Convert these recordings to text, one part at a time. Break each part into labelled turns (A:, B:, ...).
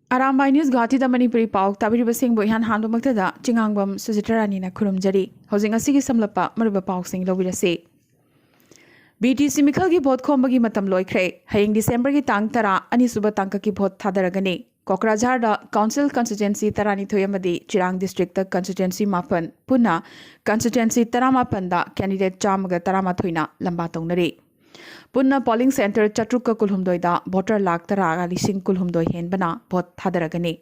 A: Arambai News Guwahati da Manipuri Pao tabiriba singbo ihan handu maktada chingangbam Sujitarani na khurumjari hojing asigi samlapa maruba Pao sing lobirase BTC Mikhal ki vote khombagi matam loikhre hayeng December ki tang tara ani suba tangka ki vote thadaragani Kokrajhar da Council Constituency tarani thoyamadi Chirang District da Constituency mapan puna Constituency taramapan da candidate chamaga tarama thoina lamba tongnare Punna polling center Chatrukka Kulhumdoi da voter lak taraga lising Kulhumdoi henbana vote thadaragani.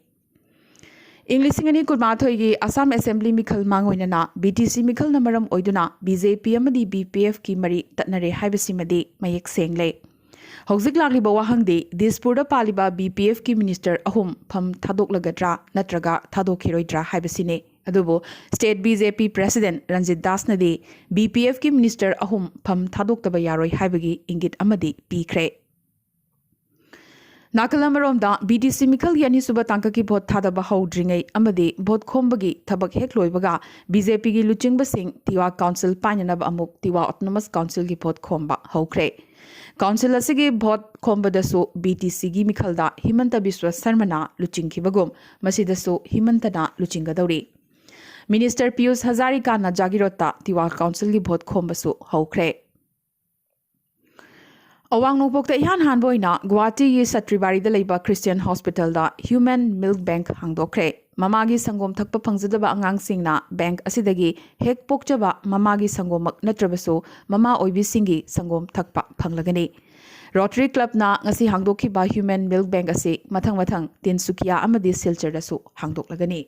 A: English ani kulmathoi gi Assam Assembly Mikhal mangoinana BTC Mikhal namaram oiduna BJP amadi BPF ki mari tatnare haibasimadi mayek sengle. Hojik lagliba wahangdi Dispur da paliba BPF ki minister ahum pham thadoklagadra natraga thadokhiroidra haibasine. Adubo State BJP President Ranjit Das nadi BPF ki minister ahum pham thadoktaba yaroi haibagi ingit amadi pikre. Nakalamaromda da BTC Mikhal yani suba tangka ki vote thadaba haudringai amadi vote khombagi thabak hek loibaga BJP gi luchingba sing Tiwa Council painanaba amuk Tiwa Autonomous Council gi vote khomba haukre. Council asigi vote khombadasu BTC gi Mikhalda Himanta Biswa Sarmana luchingkhibagum masidasu Himantana luchingadawri. Minister Piyush Hazarika na Jagirota Tiwa Council ki vote khombasu haukre. Awang nupokta ihan hanboina Guwahati gi Satribari da leiba Christian Hospital da Human Milk Bank hangdokre. Mamagi sangom thakpa phangzadaba angang singna bank asidagi hek pokchaba mamagi sangomak natrabasu mama oibi singi sangom thakpa phanglagani. Rotary Club na ngasi hangdokhiba Human Milk Bank asi mathang Tinsukia amadi Silchar dasu hangdoklagani.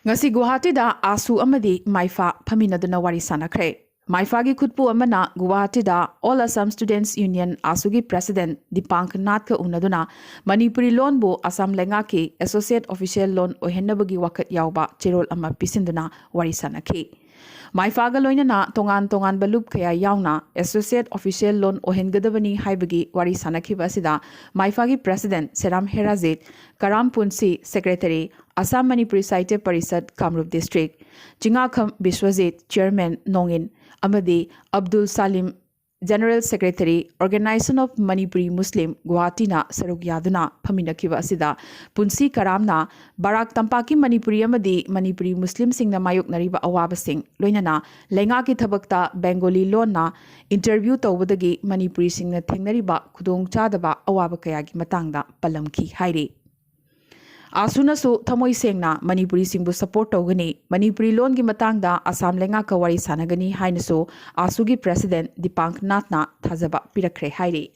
A: Ngasi Guwahati da asu amadi maifa phaminaduna wari sanakre. Maifa gi khutpu amana Guwahati da All Assam Students Union asugi President Dipank Nath ka unaduna Manipuri loan bu Assam lenga ki Associate Official loan ohennabagi wakat yawba cherol ama pisinduna wari sanakhi. Maifa ga loinana tongan balup kaya yauna Associate Official loan ohengadabani haibagi wari sanakhiba asida Maifa gi President Seram Herazit Karam Punsi Secretary Assam Manipuri Sahitya Parisad Kamrup District Chingakham Biswajit Chairman Nongin Amadi Abdul Salim General Secretary Organization of Manipuri Muslim Guwahati na saruk yaduna phaminakhiba asida Punsi Karamna Barak Tampaki Manipuri amadi Manipuri Muslim singna mayok nariba awaba sing loinana lenga ki thabakta Bengali loan na interview tawbadagi Manipuri singna thengnariba khudong chadaba awaba kaya gi matangda palamki hairi. Asunasu thamoi sengna Manipuri singbu support tawgani Manipuri loan gi matangda Assam lenga ka wari sanagani hainasu Asugi President Dipank Nath na thajaba pirakre hairi.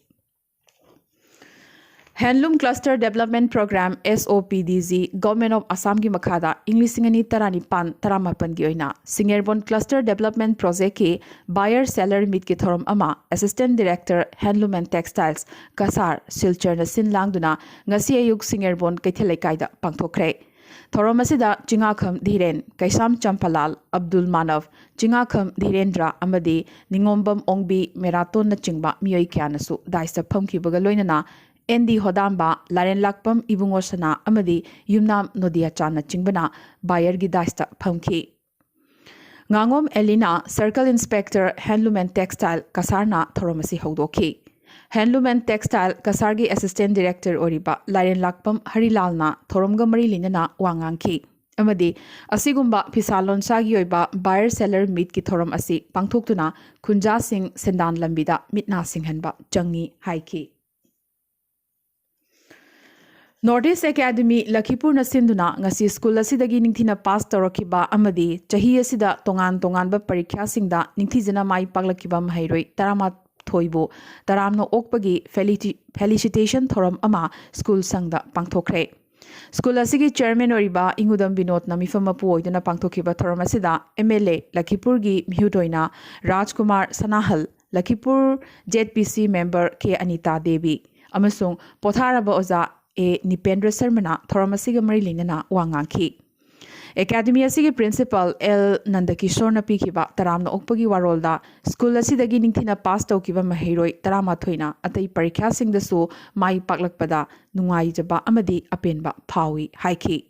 A: Handloom Cluster Development Program SOPDG Government of Assam gi makhada Englishingani tarani pan taramapan gi oina Singerbon Cluster Development Project ki buyer seller meet ki thorom ama Assistant Director Handloom and Textiles Kasar Silchar na sinlangduna ngasi ayuk Singerbon kaithelaikai da pangthokre. Thorom asida Chingakham Dhiren Kaisam Champalal Abdul Manav Chingakham Dhirendra amadi Ningombam Ongbi Meraton na chingba miyoi kyanasu daista phamkhibaga loinana Endi Hodamba Laren Lakpam Ibungosana amadi Yumnam Nodia Chana Chingbana buyer gi daista phamki. Ngangom Elina Circle Inspector Handloom and Textile Kasarna Thoromasi Haudoki. Handloom and Textile Kasargi Assistant Director Oriba Laren Lakpam Harilalna Thoromga Marilinana Wangangki. Amadi Asigumba Pisalon Sagi Oiba buyer seller meet ki thorom asi pangthoktuna Kunja Singh Sendan Lambida Mitna Singhanba Changi Haiki. Northeast Academy Lakhipur na sinduna ngasi school asidagi ningthina pass tawrakiba amadi chahi asida tongan ba parikya singda ningthijana mai paglakiba mahairoi tarama thoibo taramno okpagi felicitation thoram ama school sangda pangthokre. School asigi chairman oriba Ingudam Binod na mifamapu oiduna pangthokiba thoram asida MLA Lakhipur gi mhutoina Rajkumar Sanahal Lakhipur ZPC member K Anita Devi amasung potharaba oza A Nipendra Sarmana Thoramasiga Marilinana Wangangki. Academy asigi principal L Nandakishore na pikiba taramna okpagi warolda school asidagi ningthina pass tawkiba mahiroi tarama thoina atai parikya singdasu mai paklakpada nungai jaba amadi apenba phawi haiki.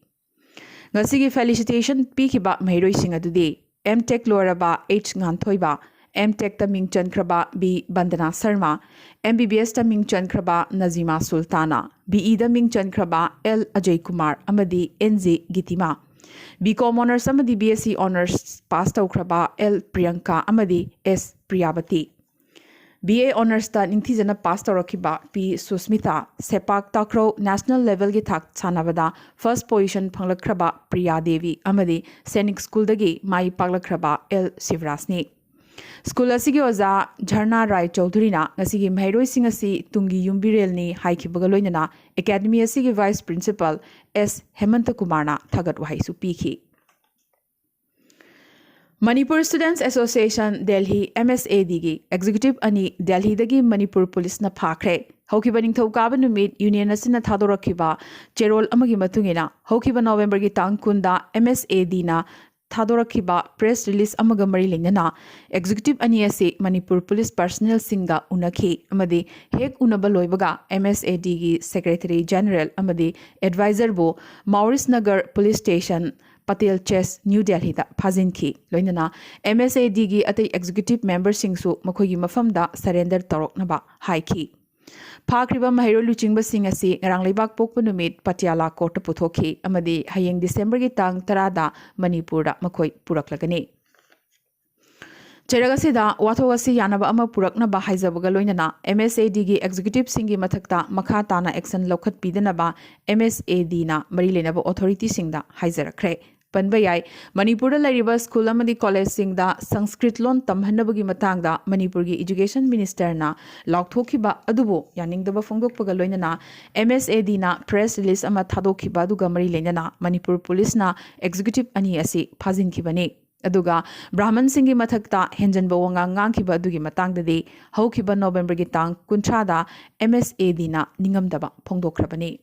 A: Ngasigi felicitation pikiba mahiroi singadudi M Tech Loraba H Nganthoiba M.Tech ता मिंग चनख्रबा B. Bandana Sharma, MBBS ता मिंग चनख्रबा Najima Sultana, BE दा मिंग चनख्रबा L. Ajay Kumar अमदी NJ गितिमा, B.Com ऑनर्स अमदी BSc ऑनर्स पास तौख्रबा L. प्रियंका अमदी S. प्रियावती, BA ऑनर्स ता निंगथीजना पास तौरखिबा P. Susmita, sepak takraw national level की थाक सानाबदा फर्स्ट पोजीशन फंगलख्रबा प्रिया देवी अमदी सैनिक स्कूल दगी माई पागलख्रबा L. शिवराजनी। स्कूल असिगी ओजा झरना राय चौधरीना ngasiगी महरोइसिंग असि तुंगी युम्बिरेलनी हाइखिबगा लोइनना एकेडमी असिगी वाइस प्रिंसिपल S. हेमंत कुमारना थगत वहाइसु पीखी। Manipur students association Delhi MSAD गी एग्जीक्यूटिव अनि दिल्ली दगी मणिपुर पुलिस न फाख्रे हौखिबा निंगथौकाबा नुमित यूनियन असिना थादोरखिबा चेरोल अमगी मतुंगिना हौखिबा नवंबर गी तांग कुंदा MSAD ना थादोरखिबा प्रेस रिलीज अमगा मरी लेंगना एग्जीक्यूटिव अनि असे मणिपुर पुलिस पर्सनल सिंगा उनखी अमदी हेक उनबा लोइबगा MSAD गी सेक्रेटरी जनरल अमदी एडवाइजर बो Maurice Nagar police station Patel chest new Delhi दा फाजिनखी लोइनना MSAD गी अतै एग्जीक्यूटिव मेंबर सिंगसु मखोगी मफमदा सरेंडर तौरकनबा हाइखी। फाख्रिबा महैरो लुचिंगबसिंग असि ngarang leibak pokpa numit Patiala court पुथोखी अमदी हयेंग दिसंबर की तांग 10 दा मणिपुर दा मखोई पुरकलगनी। चेरगसिदा वाथोगसि यानबा अमा पुरकनबा हाइजबगा लोइनना MSAD गी एग्जीक्यूटिव सिंगी मथक्ता मखा ताना एक्शन लौखत पीदनबा MSAD ना मरी लेनबा अथॉरिटी सिंगदा हाइजरखरे। पनबा याय मणिपुर लैरिबा स्कूल अमदी कॉलेज सिंगदा संस्कृत लोन तमहनबगी मतांगदा मणिपुर गी एजुकेशन मिनिस्टर ना लाउथोखिबा अदुबो यानिंगदबा फोंगदोकपगा लोइनना MSAD ना प्रेस रिलीज अमा थादोखिबा दुगा मरी लेनना मणिपुर पुलिस ना एग्जीक्यूटिव अनि असि फाजिनखिबने अदुगा ब्राह्मण सिंगी मथक्ता हेंजनबा वंगा ngangiba दुगी मतांगददि हौखिबा नवंबर गी तांग 30 दा MSAD ना निंगमदबा फोंगदोखरबने।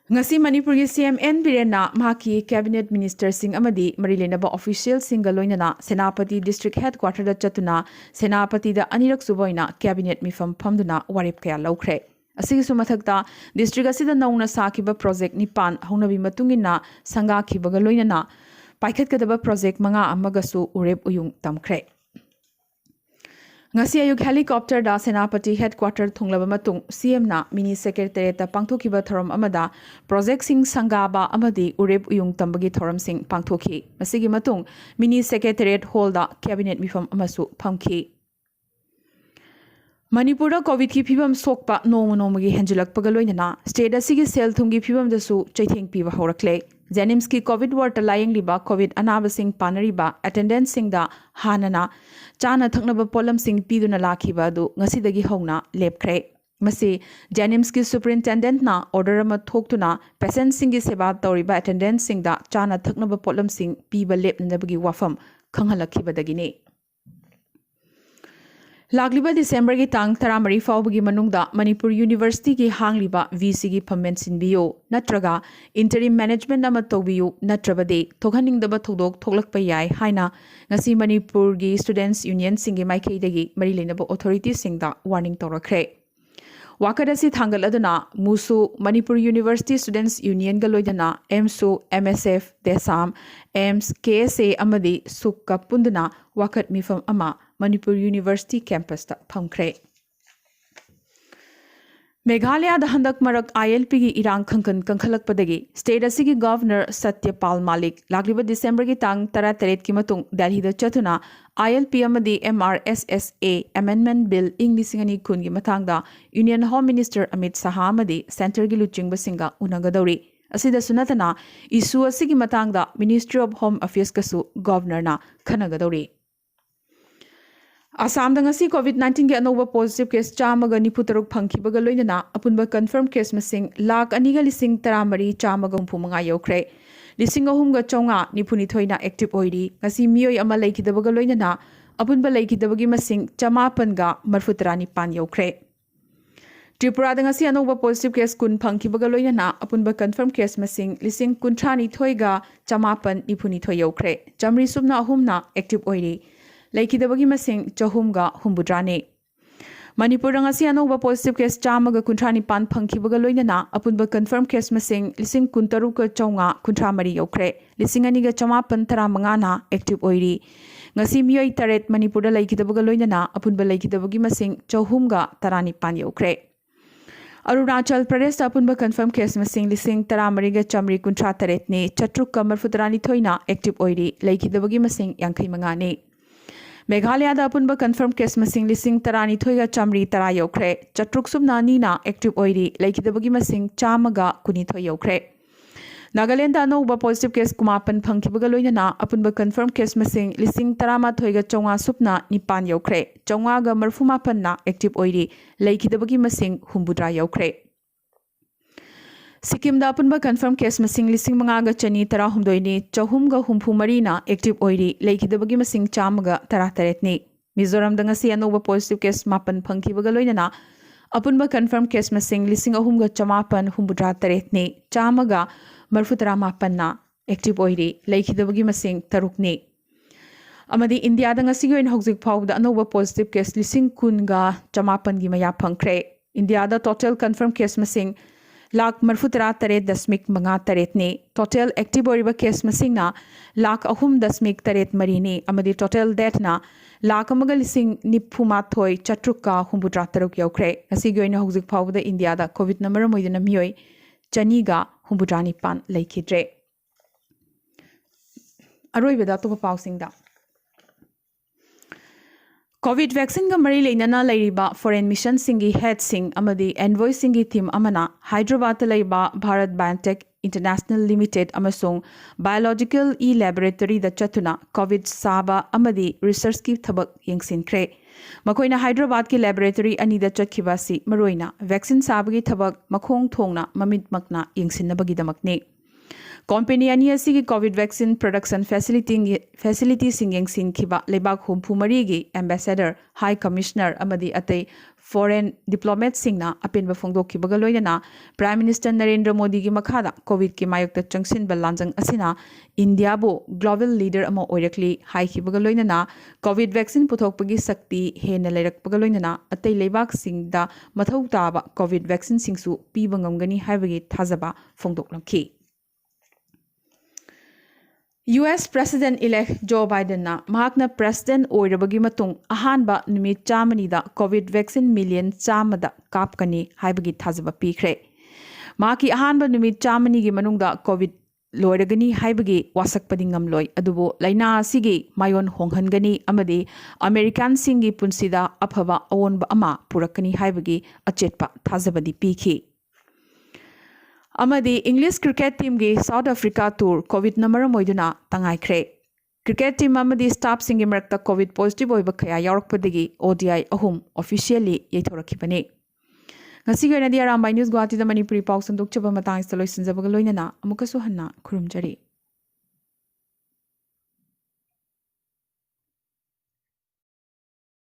A: ngasi manipur gi CM N Birena mahaki cabinet minister sing amadi mari lenaba official single loinana senapati district headquarter da chatuna senapati da anirak suboina cabinet mifam phamduna warip kaya laukhre asigi sumathakta district asida nauna sakiba project nipan haunabi matungina sanga khibaga loinana paikhat kadaba project manga amagasu urep uyung tamkhre। ngasi ayuk helicopter da senapati headquarter thunglaba matung CM na mini secretariat ta pangthokiba thoram amada project sing sangaba amadi urep uyung tambagi thoram sing pangthoki masigi matung mini secretariat hall da cabinet mifam amasu phamki। Manipur Covid की फिवम सोकपा नोमगी हेंजिलकपगा लोइनना state असिगी cell थुंगी फिवम दसु चैथेंग पीबा हौरक्ले। जेनिम्स की Covid ward lying लिबा Covid अनाब Singh पानरिबा attendance Singh दा हानना चाना थकनबा pollen Singh पीदुना लाखिबा दु ngasi हौना लेपख्रे। मसी जेनिम्स की superintendent ना ऑर्डर अमा थोक्तुना पेशेंट सिंह की सेवा तौरिबा अटेंडेंस सिंह दा चाना थकनबा पोलम सिंह पीबा लेपनबगी वाफम खंगहलखिबदगिने। लागलिबा दिसंबर की तांग 13 फाउबगी मनुंगदा मणिपुर यूनिवर्सिटी की हांगलिबा VC की फमेंट सिनबियो नत्रगा इंटरिम मैनेजमेंट अमा तौबियो नत्रबदे थोखनिंगदबा थोदोक थोलकपा याय हाइना ngasi मणिपुर की स्टूडेंट्स यूनियन सिंगी माइकेदगी मरी लेनबा अथॉरिटी सिंगदा वार्निंग तौरखरे। वाकदसी थांगलदना मुसु मणिपुर यूनिवर्सिटी स्टूडेंट्स यूनियन गलोइदना एमसु MSF देसाम एम्स KSA अमदी सुक्का पुंदना वाकत मिफम अमा मणिपुर यूनिवर्सिटी कैंपस ता फमख्रे। मेघालय हंदक मरक ILP की इरांग खंकन कंखलकपदगी स्टेट असिगी गवर्नर सत्यपाल मालिक लागलिबा दिसंबर की तांग 13 की मतुंग दिल्ली दा चतुना ILP अमदी MRSSA अमेंडमेंट बिल इंग लिसिंगनी खुन की मतांगदा union home minister Amit Shah अमदी सेंटर की लुचिंग बसिंगा उनगदौरी असिदा सुनतना इशू असिगी मतांगदा मिनिस्ट्री ऑफ होम अफेयर्स कसु गवर्नर ना खनगदौरी। आसाम दंगसी कोविड-19 के अनोबा पॉजिटिव केस 193 फंखिबगा लोइनना अपुनबा कंफर्म केस मसिंग 2,213,135 यौख्रे। 3,394 ना एक्टिव ओइरी ngasi मियोय अमा लेखिदबगा लोइनना अपुनबा लेखिदबगी मसिंग 5,495 यौख्रे। त्रिपुरा दंगसी अनोबा पॉजिटिव केस 10 फंखिबगा लोइनना अपुनबा कंफर्म केस मसिंग 1,032,592 यौख्रे। चमरी सुबना अहुमना एक्टिव ओइरी लेखिदबगी मसिंग 4humdra मणिपुर ngasi अनोबा पॉजिटिव केस 195 फंखिबगा लोइनना अपुनबा कंफर्म केस मसिंग 13,493 यौख्रे। 2,995 ना एक्टिव ओइरी ngasi miyoi taret Manipur da laikidabaga loinana apunba laikidabagi masing 319 yaukhre. Arunachal Pradesh da apunba confirm case masing lising 13,138 ne chatruk kamar futarani thoina active oiri laikidabagi masing 85 ne. Meghalaya da apunba confirm case masing lising 12,110 yaukhre chatruk subna nina active oiri laikidabagi masing 119 yaukhre. Nagaland da anouba positive case kumapan phangkibaga loinana apunba confirm case masing lising 13,000 subna nipan yaukhre 935 na active oiri laikidabagi masing humudra yaukhre. Sikkim da apunba confirm case masing lising 5,119 ni 3humari na active oiri laikidabagi masing 118 ni. Mizoram da ngasi anouba positive case mapan phangkibaga loinana apunba confirm case masing lising 3,983 ni 138 na active oiri laikidabagi masing 3 ni. Amadi India da ngasi goin hojik phau da anouba positive case lising 10,900 gi maya phangkhre. India da total confirm case masing lakh 43.8 ni total active oiriba case masing na lakh 3.8 ni amadi total death na lakh amaga lising 93 chatrukka 63 yaukhre. Ngasi goin hojik phau da India da covid number moidana miyoi chaniga 69 laikidre. Aroibada to pausing da COVID vaccine ga mari leinana lairiba foreign mission singi head sing amadi envoy singi team amana Hyderabad ta laiba Bharat Biotech International Limited amasung biological laboratory da chatuna COVID saba amadi research ki thabak yengsinkre. Makoina Hyderabad ki laboratory ani da chatkiba si maroina vaccine saba ki thabak makhong thongna mamit makna yengsinnabagi damakne. Company ani asigi COVID vaccine production facility singing sin kiba lebak humpu marigi ambassador high commissioner amadi atai foreign diplomat singna apinba phongdok kibaga loinana Prime Minister Narendra Modi gi makhada COVID ki mayokta changsin balanjang asina India bo global leader amo oirakli high kibaga loinana COVID vaccine puthokpagi sakti hena leirakpaga loinana atai lebak singda mathau taba COVID vaccine singsu piba ngamgani haibagi thajaba phongdoklamki. US President-elect Joe Biden na mahakna President oirabagi matung ahanba numit chamani da COVID vaccine million chamada kapkani haibagi thajaba pikre. Maki ahanba numit chamani gi manungda COVID loiragani haibagi wasakpadi ngamloi adubo laina asigi mayon honghangani amadi American singi punsida aphaba awonba ama purakani haibagi achetpa thajabadi pikhi. Amadi English cricket team gi South Africa tour COVID number moiduna tangai khre. Cricket team amadi staff singi marakta COVID positive oiba khaya yarakpadagi ODI ahum officially yaithorakibane. Ngasi goina di Arambai News Guwahati da Manipuri Pao sanduk chaba matang istaloy sinjabaga loinana amukasu hanna khurumjari.